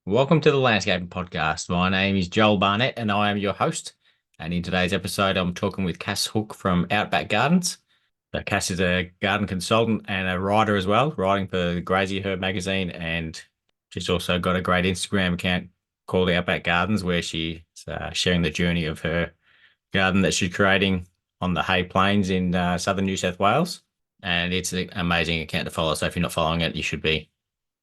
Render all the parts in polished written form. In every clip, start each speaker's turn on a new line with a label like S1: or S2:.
S1: Welcome to the Landscaping Podcast. My name is Joel Barnett and I am your host. And in today's episode, I'm talking with Cass Hooke from Outback Gardens. So Cass is a garden consultant and a writer as well, writing for the Graziher magazine. And she's also got a great Instagram account called Outback Gardens, where she's sharing the journey of her garden that she's creating on the Hay Plains in southern New South Wales. And it's an amazing account to follow. So if you're not following it, you should be,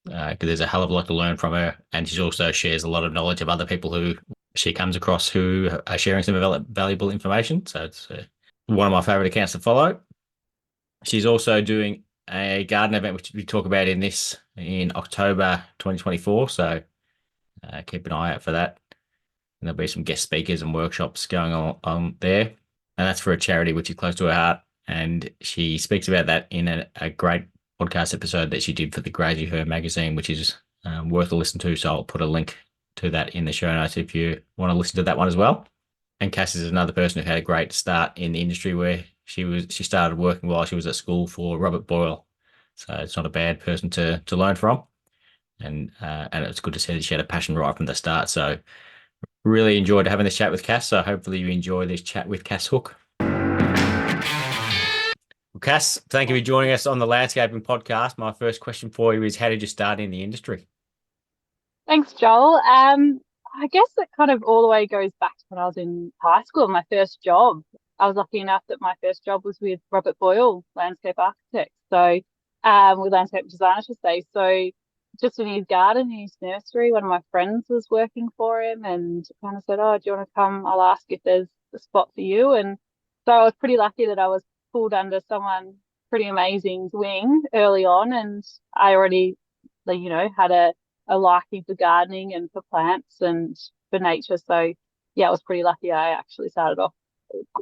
S1: because there's a hell of a lot to learn from her. And she also shares a lot of knowledge of other people who she comes across who are sharing some valuable information. So it's one of my favorite accounts to follow. She's also doing a garden event, which we talk about in October 2024. So keep an eye out for that. And there'll be some guest speakers and workshops going on there. And that's for a charity which is close to her heart. And she speaks about that in a great podcast episode that she did for the Graziher magazine, which is worth a listen to. So I'll put a link to that in the show notes if you want to listen to that one as well. And Cass is another person who had a great start in the industry, where she started working while she was at school for Robert Boyle. So it's not a bad person to learn from. And it's good to see that she had a passion right from the start. So really enjoyed having this chat with Cass. So hopefully you enjoy this chat with Cass Hooke. Well, Cass, thank you for joining us on the Landscaping Podcast. My first question for you is, how did you start in the industry?
S2: Thanks, Joel. I guess it kind of all the way goes back to when I was in high school, my first job. I was lucky enough that my first job was with Robert Boyle, landscape architect. So, with landscape design, I should say. So, just in his garden, in his nursery, one of my friends was working for him and kind of said, "Oh, do you want to come? I'll ask if there's a spot for you." And so I was pretty lucky that I was pulled under someone pretty amazing's wing early on, and I already, had a liking for gardening and for plants and for nature. So yeah, I was pretty lucky. I actually started off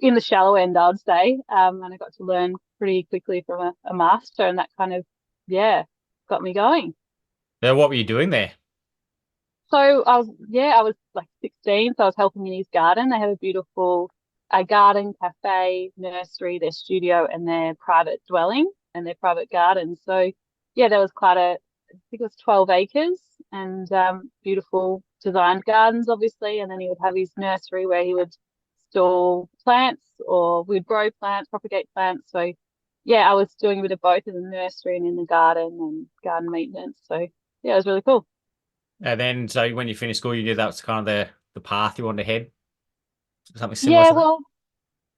S2: in the shallow end, I would say, and I got to learn pretty quickly from a master, and that kind of got me going.
S1: Now, what were you doing there?
S2: So I was like 16, so I was helping in his garden. They have a beautiful garden, cafe, nursery, their studio, and their private dwelling and their private garden. So yeah, there was I think it was 12 acres and beautiful designed gardens, obviously. And then he would have his nursery where he would store plants, or we'd grow plants, propagate plants. So yeah, I was doing a bit of both in the nursery and in the garden and garden maintenance. So yeah, it was really cool.
S1: And then, so when you finished school, you knew that was kind of the path you wanted to head, something similar
S2: Yeah,
S1: to that?
S2: well,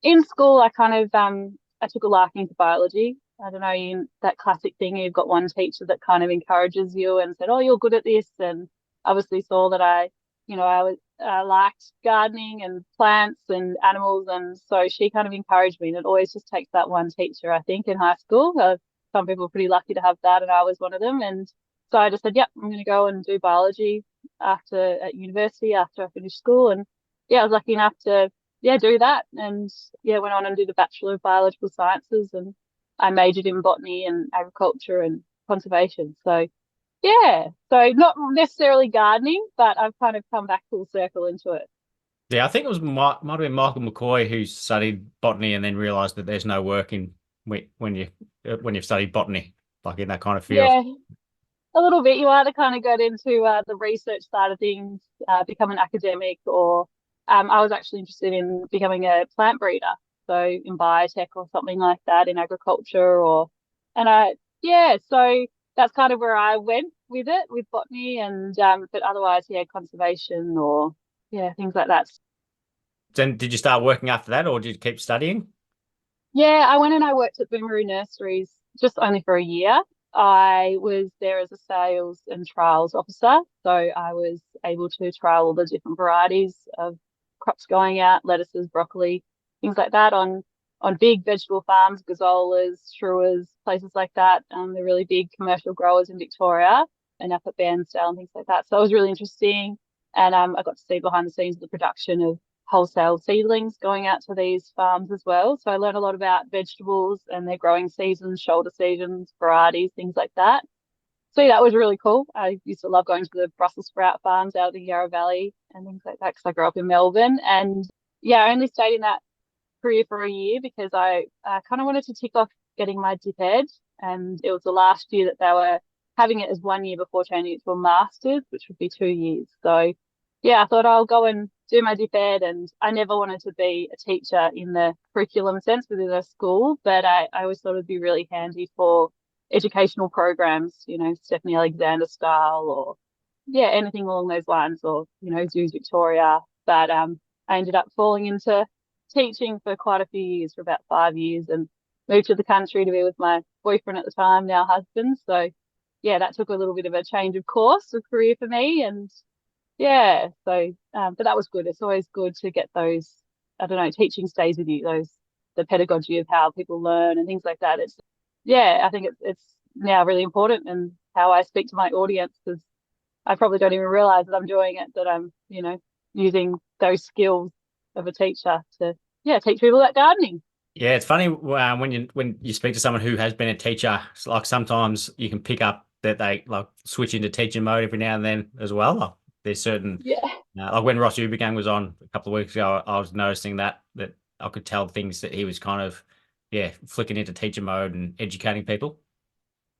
S2: in school, I kind of I took a liking to biology. I don't know, that classic thing. You've got one teacher that kind of encourages you and said, "Oh, you're good at this," and obviously saw that I was liked gardening and plants and animals, and so she kind of encouraged me. And it always just takes that one teacher, I think, in high school. Some people are pretty lucky to have that, and I was one of them. And so I just said, "Yep, I'm going to go and do biology at university after I finished school." And yeah, I was lucky enough to do that. And yeah, went on and did a Bachelor of Biological Sciences, and I majored in botany and agriculture and conservation. So yeah, so not necessarily gardening, but I've kind of come back full circle into it.
S1: Yeah, I think it was might have been Michael McCoy who studied botany and then realized that there's no work in when you've studied botany, like in that kind of field.
S2: Yeah, a little bit. You either kind of get into the research side of things, become an academic, or I was actually interested in becoming a plant breeder, so in biotech or something like that, in agriculture, and I, yeah, so that's kind of where I went with it, with botany, and but otherwise, yeah, conservation or yeah, things like that.
S1: Then did you start working after that, or did you keep studying?
S2: Yeah, I went and I worked at Boomeroo Nurseries just only for a year. I was there as a sales and trials officer, so I was able to trial all the different varieties of crops going out, lettuces, broccoli, things like that on big vegetable farms, gazolas, Truas, places like that. They're really big commercial growers in Victoria and up at Bairnsdale and things like that. So it was really interesting, and I got to see behind the scenes of the production of wholesale seedlings going out to these farms as well. So I learned a lot about vegetables and their growing seasons, shoulder seasons, varieties, things like that. So yeah, that was really cool. I used to love going to the Brussels sprout farms out of the Yarra Valley and things like that because I grew up in Melbourne. And yeah, I only stayed in that career for a year because I kind of wanted to tick off getting my dip ed, and it was the last year that they were having it as 1 year before changing it to a master's, which would be 2 years. So yeah, I thought I'll go and do my dip ed, and I never wanted to be a teacher in the curriculum sense within a school, but I always thought it'd be really handy for educational programs, Stephanie Alexander style, or yeah, anything along those lines, or Zoos Victoria. But I ended up falling into teaching for quite a few years, for about 5 years, and moved to the country to be with my boyfriend at the time, now husband. So yeah, that took a little bit of a change of course of career for me, and yeah, so but that was good. It's always good to get those, I don't know, teaching stays with you, those the pedagogy of how people learn and things like that. It's yeah, I think it's now really important, and how I speak to my audience, because I probably don't even realize that I'm doing it, that I'm, using those skills of a teacher to yeah, teach people about gardening.
S1: Yeah, it's funny when you speak to someone who has been a teacher. It's like sometimes you can pick up that they like switch into teacher mode every now and then as well. Like, there's certain
S2: Yeah.
S1: like when Ross Ubergang was on a couple of weeks ago, I was noticing that I could tell things that he was kind of flicking into teacher mode and educating people.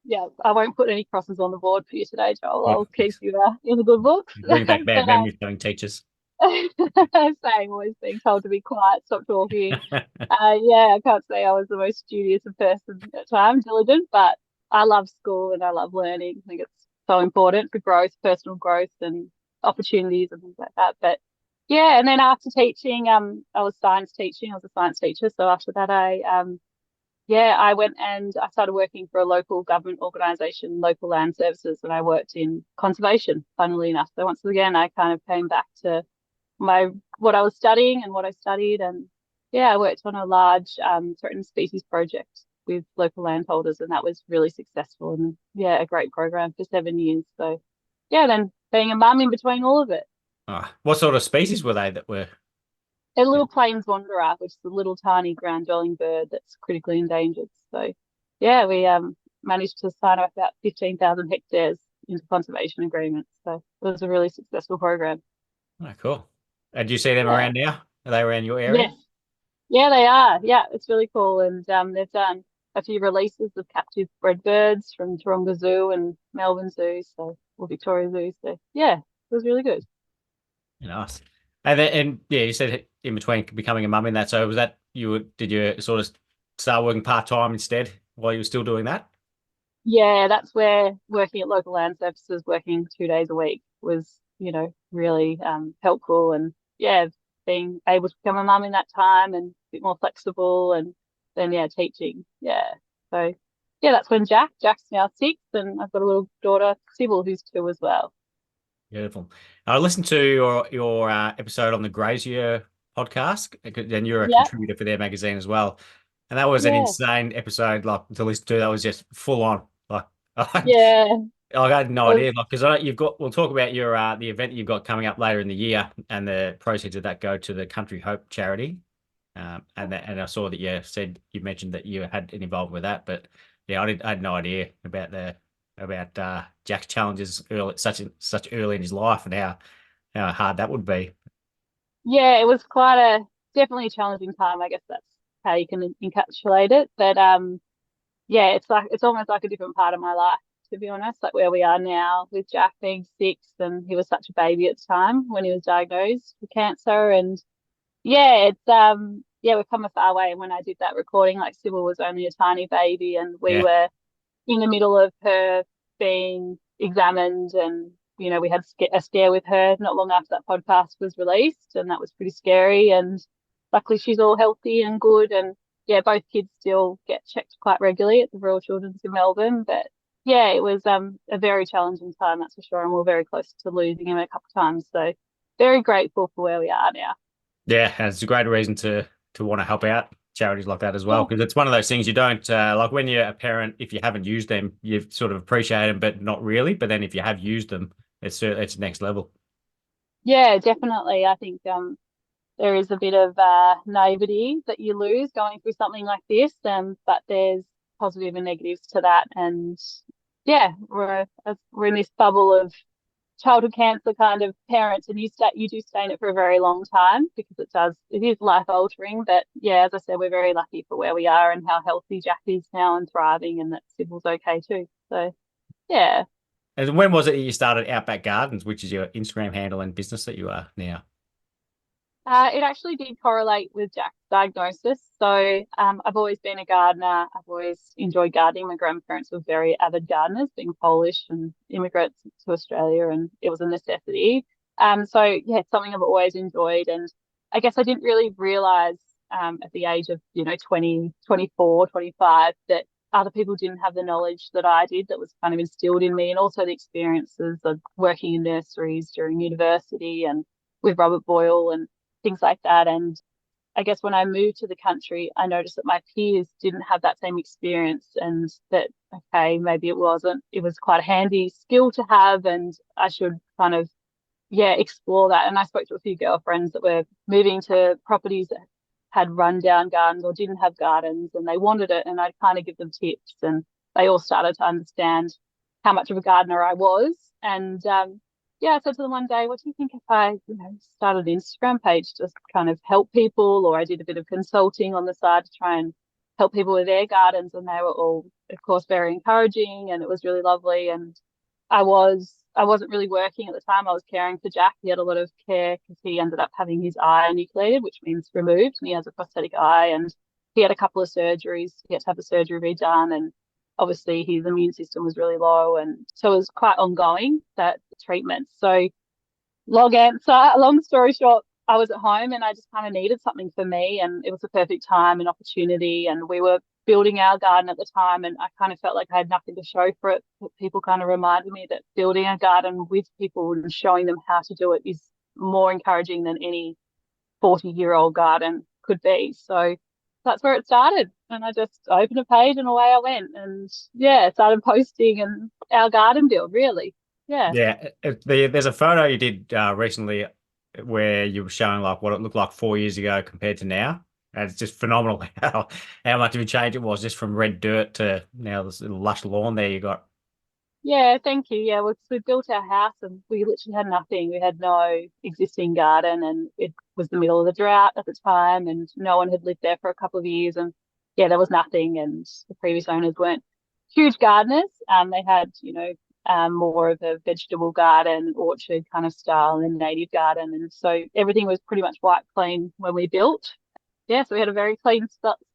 S2: Yeah, I won't put any crosses on the board for you today, Joel.
S1: Oh,
S2: I'll keep you in the good books.
S1: bring back bad
S2: But
S1: memories having teachers.
S2: saying always being told to be quiet, stop talking. Yeah, I can't say I was the most studious of person at times, diligent, but I love school and I love learning. I think it's so important for growth, personal growth, and opportunities and things like that. But yeah, and then after teaching, I was science teaching. I was a science teacher. So after that, yeah, I went and I started working for a local government organisation, Local Land Services, and I worked in conservation, funnily enough. So once again, I kind of came back to my what I was studying and what I studied, and yeah, I worked on a large threatened species project with local landholders, and that was really successful, and yeah, a great program for 7 years. So yeah, then being a mum in between all of it.
S1: What sort of species were they that were?
S2: A little plains wanderer, which is a little tiny ground dwelling bird that's critically endangered. So yeah, we managed to sign up about 15,000 hectares into conservation agreements. So it was a really successful program.
S1: Oh, cool. And do you see them
S2: Yeah.
S1: around now? Are they around your area?
S2: Yes. Yeah, they are. Yeah, it's really cool. And they've done a few releases of captive bred birds from Taronga Zoo and Melbourne Zoo, or Victoria Zoo. So yeah, it was really good.
S1: Nice. And yeah, you said in between becoming a mum in that. So was that did you sort of start working part time instead while you were still doing that?
S2: Yeah, that's where working at Local Land Services, working 2 days a week was, really helpful. And yeah, being able to become a mum in that time and a bit more flexible, and then yeah, teaching. Yeah. So yeah, that's when Jack's now 6, and I've got a little daughter, Sybil, who's 2 as well.
S1: Beautiful. I listened to your episode on the Graziher podcast, and you're a
S2: Yeah.
S1: contributor for their magazine as well. And that was an
S2: Yeah.
S1: insane episode, like to listen to. That was just full on. Like
S2: Yeah.
S1: I had no
S2: It was,
S1: idea, like because you've got. We'll talk about your the event that you've got coming up later in the year, and the proceeds of that go to the Country Hope charity. And I saw that you mentioned that you had an involvement with that, but yeah, I had no idea about the about Jack's challenges early, such early in his life, and how hard that would be.
S2: yeah, it was definitely a challenging time. I guess that's how you can encapsulate it. But yeah, it's almost like a different part of my life, to be honest, like where we are now with Jack being 6, and he was such a baby at the time when he was diagnosed with cancer. And yeah, it's yeah, we've come a far way. And when I did that recording, like Sybil was only a tiny baby, and we
S1: Yeah,
S2: were in the middle of her being examined, and we had a scare with her not long after that podcast was released, and that was pretty scary. And luckily she's all healthy and good, and yeah, both kids still get checked quite regularly at the Royal Children's in Melbourne. But yeah, it was a very challenging time, that's for sure, and we're very close to losing him a couple of times. So very grateful for where we are now.
S1: yeah, and it's a great reason to want to help out charities like that as well,
S2: Yeah.
S1: because it's one of those things you don't like when you're a parent. If you haven't used them, you sort of appreciate them, but not really. But then if you have used them, it's next level.
S2: Yeah, definitely. I think there is a bit of naivety that you lose going through something like this, but there's positive and negatives to that. And yeah, we're in this bubble of childhood cancer kind of parents, and you do stay in it for a very long time, because it is life altering. But yeah, as I said, we're very lucky for where we are and how healthy Jack is now and thriving, and that Sybil's okay too. So Yeah.
S1: And when was it you started Outback Gardens, which is your Instagram handle and business that you are now?
S2: It actually did correlate with Jack's diagnosis. So I've always been a gardener. I've always enjoyed gardening. My grandparents were very avid gardeners, being Polish and immigrants to Australia, and it was a necessity. So yeah, it's something I've always enjoyed. And I guess I didn't really realize at the age of, 20, 24, 25, that other people didn't have the knowledge that I did that was kind of instilled in me, and also the experiences of working in nurseries during university and with Robert Boyle and things like that. And I guess when I moved to the country, I noticed that my peers didn't have that same experience, and that, okay, maybe it was quite a handy skill to have, and I should kind of, yeah, explore that. And I spoke to a few girlfriends that were moving to properties that had rundown gardens or didn't have gardens, and they wanted it, and I'd kind of give them tips, and they all started to understand how much of a gardener I was. And yeah, I said to them one day, what do you think if I, started an Instagram page to kind of help people, or I did a bit of consulting on the side to try and help people with their gardens? And they were all, of course, very encouraging, and it was really lovely. And I wasn't really working at the time. I was caring for Jack. He had a lot of care because he ended up having his eye enucleated, which means removed, and he has a prosthetic eye. And he had a couple of surgeries. He had to have the surgery redone, and obviously his immune system was really low, and so it was quite ongoing, that treatment. So long answer, long story short, I was at home and I just kind of needed something for me, and it was a perfect time and opportunity. And we were building our garden at the time, and I kind of felt like I had nothing to show for it. But people kind of reminded me that building a garden with people and showing them how to do it is more encouraging than any 40-year-old garden could be. So that's where it started. And I just opened a page and away I went. And yeah, started posting and our garden build, really. Yeah.
S1: Yeah, there's a photo you did recently where you were showing like what it looked like 4 years ago compared to now. And it's just phenomenal how much of a change it was just from red dirt to now this little lush lawn there you got.
S2: Yeah, thank you. Yeah, we built our house and we literally had nothing. We had no existing garden, and it was the middle of the drought at the time, and no one had lived there for a couple of years. And yeah, there was nothing. And the previous owners weren't huge gardeners. They had, more of a vegetable garden, orchard kind of style, and native garden. And so everything was pretty much wiped clean when we built. Yeah, so we had a very clean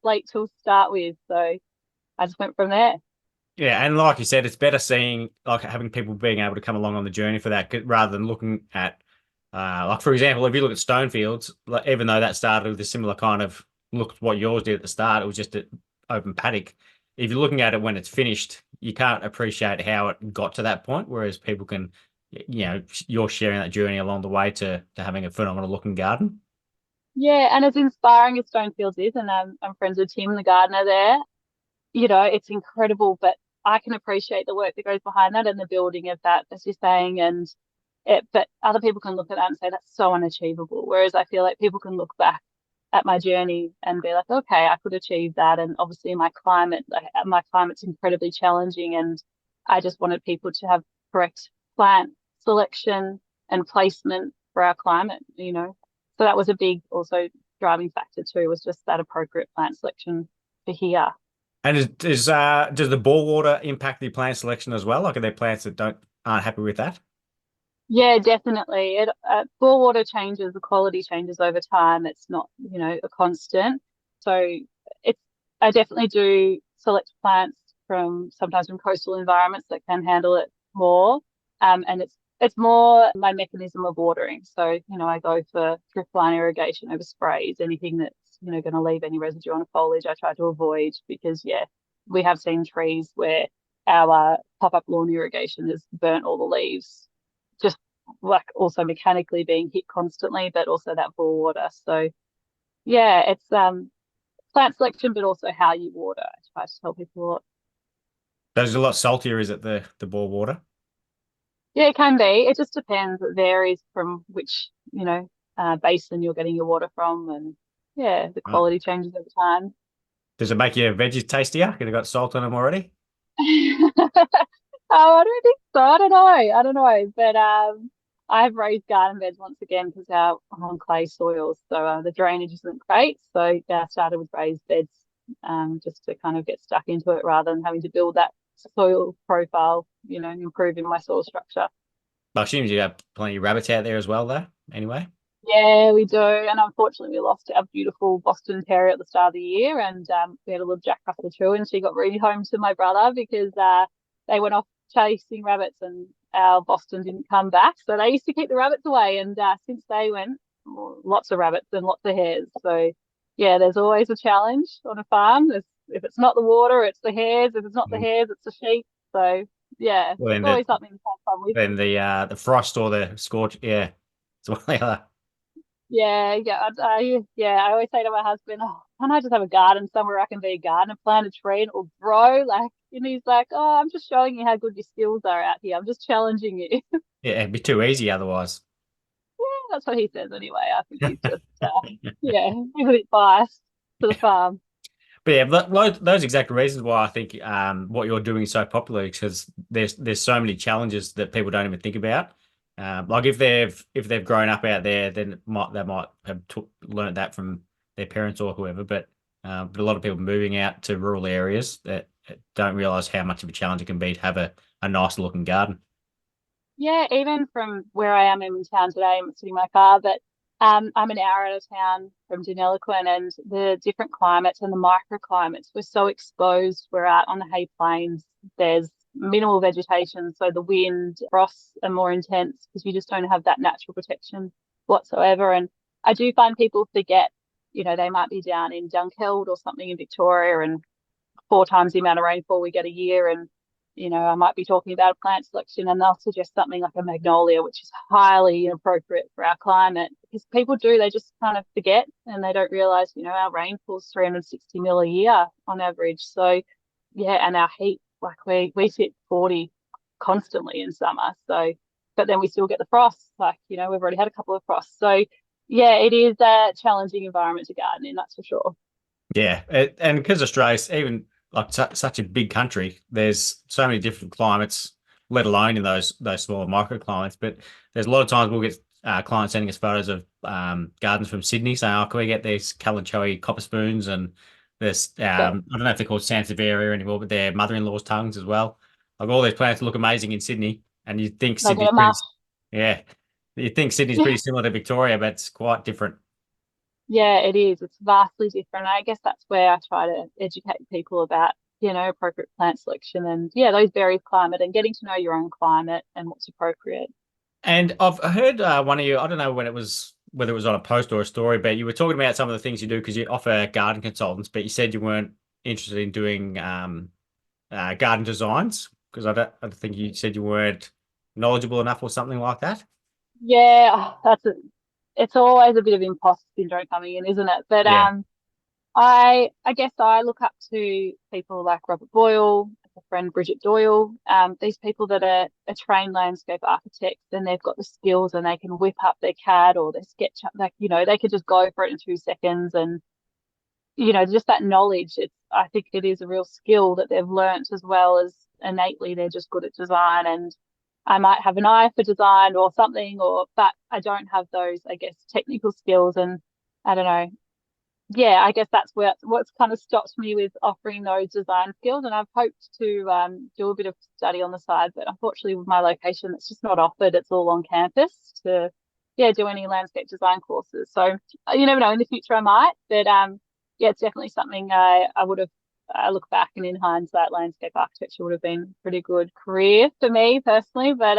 S2: slate to start with. So I just went from there.
S1: Yeah, and like you said, it's better seeing like having people being able to come along on the journey for that rather than looking at like for example, if you look at Stonefields, like even though that started with a similar kind of look to what yours did at the start, it was just an open paddock. If you're looking at it when it's finished, you can't appreciate how it got to that point. Whereas people can, you're sharing that journey along the way to having a phenomenal looking garden.
S2: Yeah, and as inspiring as Stonefields is, and I'm friends with Tim, the gardener there, it's incredible, but I can appreciate the work that goes behind that and the building of that, as you're saying. And but other people can look at that and say that's so unachievable. Whereas I feel like people can look back at my journey and be like, okay, I could achieve that. And obviously my climate's incredibly challenging, and I just wanted people to have correct plant selection and placement for our climate. So that was a big also driving factor too, was just that appropriate plant selection for here.
S1: And does the bore water impact the plant selection as well? Like are there plants that don't aren't happy with that?
S2: Yeah, definitely. Bore water changes, the quality changes over time. It's not, a constant. So it's I definitely do select plants sometimes from coastal environments that can handle it more. And it's more my mechanism of watering. So, I go for drip line irrigation over sprays. Anything that's, going to leave any residue on a foliage, I try to avoid, because yeah, we have seen trees where our pop-up lawn irrigation has burnt all the leaves, just like also mechanically being hit constantly, but also that bore water. So yeah, it's plant selection, but also how you water. I try to tell people a lot.
S1: Those are a lot saltier, is it the bore water?
S2: Yeah, it can be. It just depends. It varies from which, basin you're getting your water from, and yeah, the
S1: Right.
S2: quality changes over time.
S1: Does it make your veggies tastier? Because they've got salt on them already?
S2: Oh, I don't think so. I don't know. I don't know. But I've raised garden beds once again because our on clay soils, so the drainage isn't great. So yeah, I started with raised beds, just to kind of get stuck into it rather than having to build that soil profile improving my soil structure.
S1: I assume you have plenty of rabbits out there as well, though. Anyway.
S2: Yeah, we do. And unfortunately, we lost our beautiful Boston Terrier at the start of the year. And we had a little Jack Russell too. And she got really home to my brother because they went off chasing rabbits and our Boston didn't come back. So they used to keep the rabbits away. And since they went, lots of rabbits and lots of hares. So, yeah, there's always a challenge on a farm. If it's not the water, it's the hares. If it's not the
S1: Mm.
S2: hares, it's the sheep. So, yeah,
S1: Well,
S2: it's always something to have fun with.
S1: then the frost or the scorch, yeah, it's one or the other.
S2: Yeah, yeah, I always say to my husband, "Oh, can't I just have a garden somewhere I can be a gardener, plant a tree, and it will grow?" Like, and he's like, "Oh, I'm just showing you how good your skills are out here. I'm just challenging you."
S1: Yeah, it'd be too easy otherwise.
S2: Yeah, that's what he says anyway. I think he's just, yeah, he's a bit biased to the farm.
S1: But yeah, those exact reasons why I think what you're doing is so popular because there's so many challenges that people don't even think about. Like if they've grown up out there, then they might have learned that from their parents or whoever. But a lot of people moving out to rural areas that don't realize how much of a challenge it can be to have a nice looking garden.
S2: Yeah, even from where I am in town today, I'm sitting in my car, but I'm an hour out of town from Deniliquin, and the different climates and the microclimates, we're so exposed. We're out on the hay plains. There's minimal vegetation, so the wind, frosts are more intense because you just don't have that natural protection whatsoever. And I do find people forget, they might be down in Dunkeld or something in Victoria, and 4 times the amount of rainfall we get a year. And, I might be talking about a plant selection and they'll suggest something like a magnolia, which is highly inappropriate for our climate because people they just kind of forget and they don't realize, our rainfall's 360 mil a year on average. So, yeah, and our heat, like we hit 40 constantly in summer. So, but then we still get the frosts, like, we've already had a couple of frosts. So, yeah, it is a challenging environment to garden in, that's for sure.
S1: Yeah, and because Australia's even like such a big country, there's so many different climates, let alone in those smaller microclimates. But there's a lot of times we'll get clients sending us photos of gardens from Sydney saying, "Oh, can we get these Kalanchoe copper spoons?" And there's
S2: Yeah.
S1: I don't know if they're called Sansevieria anymore, but they're mother-in-law's tongues as well. Like all these plants look amazing in Sydney, and you think
S2: They'll get
S1: Sydney's
S2: a
S1: pretty,
S2: mush.
S1: yeah, you think Sydney's pretty similar to Victoria, but it's quite different.
S2: Yeah, it is. It's vastly different. I guess that's where I try to educate people about, appropriate plant selection and yeah, those varied climate and getting to know your own climate and what's appropriate.
S1: And I've heard one of you, I don't know whether it was on a post or a story, but you were talking about some of the things you do because you offer garden consultants, but you said you weren't interested in doing garden designs because I don't think you said you weren't knowledgeable enough or something like that.
S2: Yeah, it's always a bit of imposter syndrome coming in, isn't it? But
S1: Yeah.
S2: I guess I look up to people like Robert Boyle, a friend Bridget Doyle, these people that are trained landscape architects and they've got the skills and they can whip up their CAD or their SketchUp, like, they could just go for it in 2 seconds and, just that knowledge. I think it is a real skill that they've learnt as well as innately they're just good at design. And I might have an eye for design or something, but I don't have those, I guess, technical skills. And I don't know, yeah, I guess that's what's kind of stopped me with offering those design skills. And I've hoped to do a bit of study on the side, but unfortunately with my location, it's just not offered. It's all on campus to, yeah, do any landscape design courses. So you never know, in the future I might, but yeah, it's definitely something I would have. I look back and in hindsight, landscape architecture would have been a pretty good career for me personally. But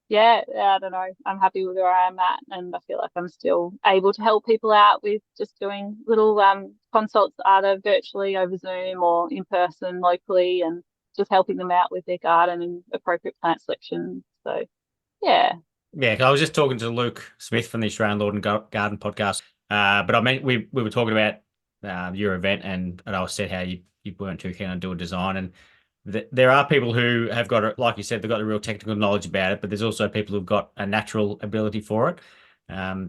S2: yeah, I don't know. I'm happy with where I am at, and I feel like I'm still able to help people out with just doing little consults either virtually over Zoom or in person locally, and just helping them out with their garden and appropriate plant selection. So yeah,
S1: Yeah, 'cause I was just talking to Luke Smith from the Australian Lawn and Garden podcast. But I mean, we were talking about your event, and I said how you weren't too keen on doing design, and there are people who have got it, like you said, they've got the real technical knowledge about it, but there's also people who've got a natural ability for it.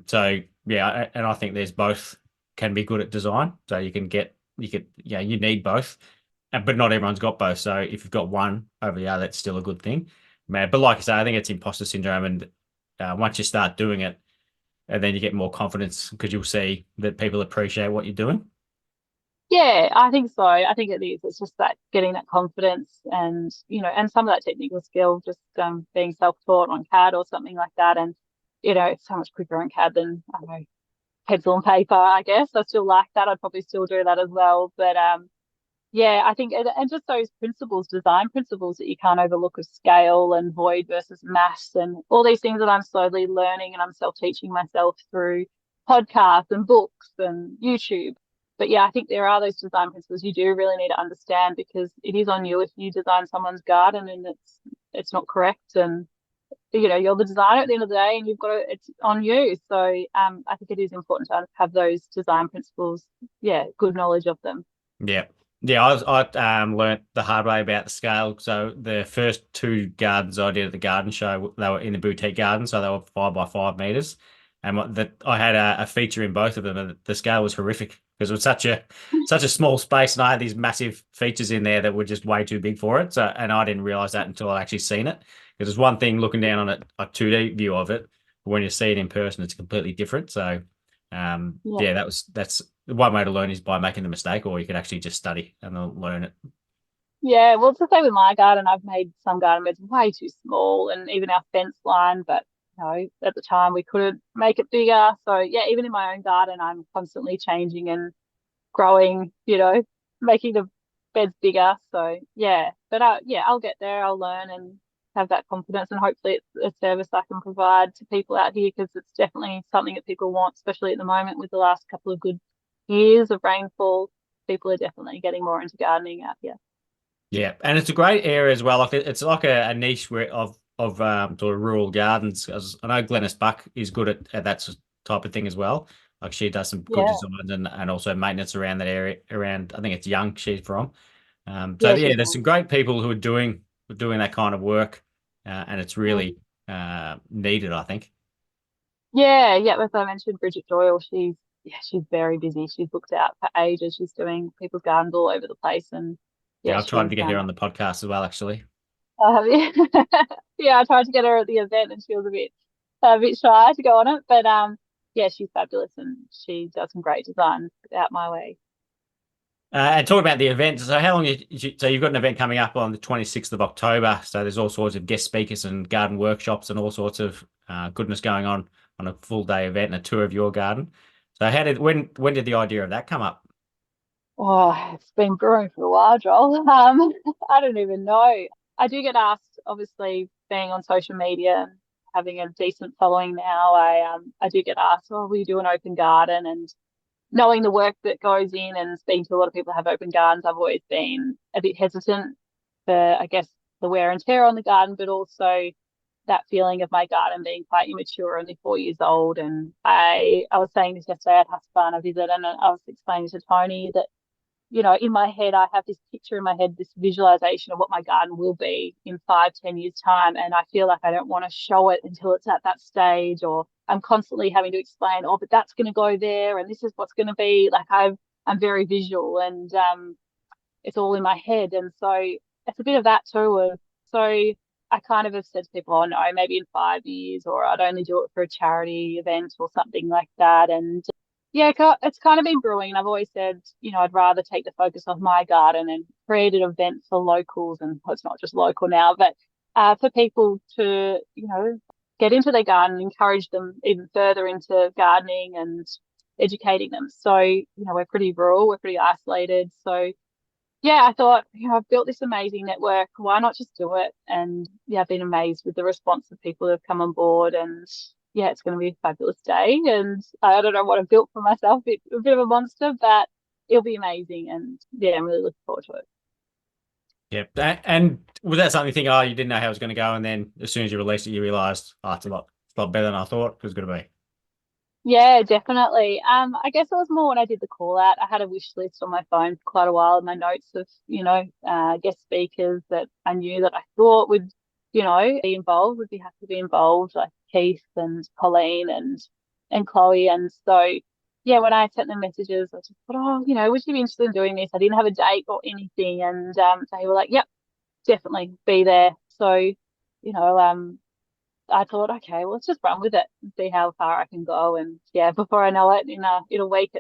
S1: So yeah, and I think there's both can be good at design. So you need both, but not everyone's got both. So if you've got one over the other, it's still a good thing. Man, but like I say, I think it's imposter syndrome, and once you start doing it, and then you get more confidence because you'll see that people appreciate what you're doing.
S2: Yeah, I think so. I think it is. It's just that getting that confidence and, and some of that technical skill, just being self-taught on CAD or something like that. And, it's so much quicker on CAD than, I don't know, pencil and paper, I guess. I still like that. I'd probably still do that as well. But yeah, I think, and just those principles, design principles that you can't overlook of scale and void versus mass and all these things that I'm slowly learning and I'm self-teaching myself through podcasts and books and YouTube. But yeah, I think there are those design principles you do really need to understand because it is on you if you design someone's garden and it's not correct and you're the designer at the end of the day and you've got to, it's on you. So I think it is important to have those design principles, yeah, good knowledge of them.
S1: Yeah. Yeah, I learnt the hard way about the scale. So the first two gardens I did at the garden show, they were in the boutique garden, so they were 5 by 5 meters. And I had a feature in both of them, and the scale was horrific because it was such a small space, and I had these massive features in there that were just way too big for it. So, and I didn't realize that until I actually seen it. Because there's one thing looking down on it, a 2D view of it, but when you see it in person, it's completely different. So,
S2: Yeah.
S1: yeah, that's one way to learn is by making the mistake, or you can actually just study and then learn it.
S2: Yeah, well, it's the same with my garden. I've made some garden beds way too small, and even our fence line. But at the time we couldn't make it bigger. So yeah, even in my own garden, I'm constantly changing and growing. Making the beds bigger. So yeah, but yeah, I'll get there. I'll learn and have that confidence, and hopefully it's a service I can provide to people out here because it's definitely something that people want, especially at the moment with the last couple of good years of rainfall. People are definitely getting more into gardening out here.
S1: Yeah, and it's a great area as well. Like it's like a niche of sort of rural gardens. As I know Glenys Buck is good at that type of thing as well. Like she does some good
S2: Yeah.
S1: designs and also maintenance around that area. Around I think it's Young she's from. So
S2: Yeah,
S1: yeah,
S2: she's
S1: there's some
S2: nice.
S1: great people who are doing that kind of work, and it's
S2: Mm.
S1: really needed, I think.
S2: Yeah, yeah. As I mentioned, Bridget Doyle, she's very busy. She's booked out for ages. She's doing people's gardens all over the place, and
S1: Yeah,
S2: yeah,
S1: I've tried
S2: she's
S1: to get her on the podcast as well, actually.
S2: yeah, yeah. I tried to get her at the event, and she was a bit shy to go on it, but yeah, she's fabulous, and she does some great designs out my way.
S1: And talk about the event. So how long so you've got an event coming up on the 26th of October. So there's all sorts of guest speakers and garden workshops and all sorts of goodness going on a full day event and a tour of your garden. So when did the idea of that come up?
S2: Oh, it's been brewing for a while, Joel. I don't even know. I do get asked, obviously, being on social media and having a decent following now. I do get asked, "Oh, will you do an open garden?" And knowing the work that goes in and speaking to a lot of people who have open gardens, I've always been a bit hesitant for, I guess, the wear and tear on the garden, but also that feeling of my garden being quite immature, only 4 years old. And I was saying this yesterday at Husqvarna visit, and I was explaining to Tony that in my head, I have this picture in my head, this visualization of what my garden will be in 5, 10 years' time. And I feel like I don't want to show it until it's at that stage, or I'm constantly having to explain, oh, but that's going to go there, and this is what's going to be. Like I'm very visual, and it's all in my head. And so it's a bit of that too. So I kind of have said to people, oh no, maybe in 5 years, or I'd only do it for a charity event or something like that. And yeah, it's kind of been brewing. And I've always said, I'd rather take the focus off my garden and create an event for locals. And well, it's not just local now, but for people to, get into their garden, encourage them even further into gardening and educating them. So, we're pretty rural, we're pretty isolated. So, yeah, I thought, I've built this amazing network. Why not just do it? And yeah, I've been amazed with the response of people who have come on board. And yeah, it's going to be a fabulous day. And I don't know what I've built for myself, a bit of a monster, but it'll be amazing. And yeah, I'm really looking forward to it.
S1: Yep. And was that something you think, oh, you didn't know how it was going to go, and then as soon as you released it, you realized, oh, it's a lot better than I thought it was going to be.
S2: Yeah, definitely. I guess it was more when I did the call out. I had a wish list on my phone for quite a while, in my notes of, guest speakers that I knew that I thought would, be involved, would be happy to be involved, like Keith and Colleen and Chloe. And so, yeah, when I sent them messages, I just thought, oh, would you be interested in doing this? I didn't have a date or anything, and they were like, yep, definitely be there. So, I thought, okay, well, let's just run with it and see how far I can go. And yeah, before I know it, in a week,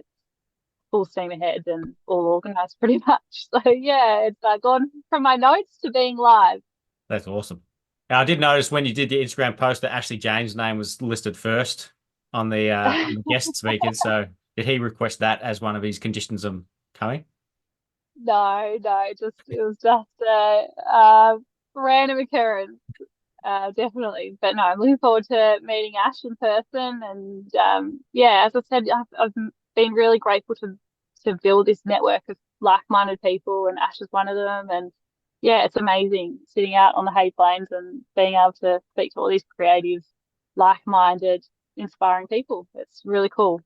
S2: full steam ahead and all organized pretty much. So yeah, it's gone from my notes to being live.
S1: That's awesome. Now, I did notice when you did the Instagram post that Ashley Jane's name was listed first on the guest speakers. So did he request that as one of his conditions of coming?
S2: No, just it was just a random occurrence. Definitely. But no, I'm looking forward to meeting Ash in person. And yeah, as I said, I've been really grateful to build this network of like-minded people, and Ash is one of them. And yeah, it's amazing sitting out on the hay plains and being able to speak to all these creative, like-minded, inspiring people. It's really cool.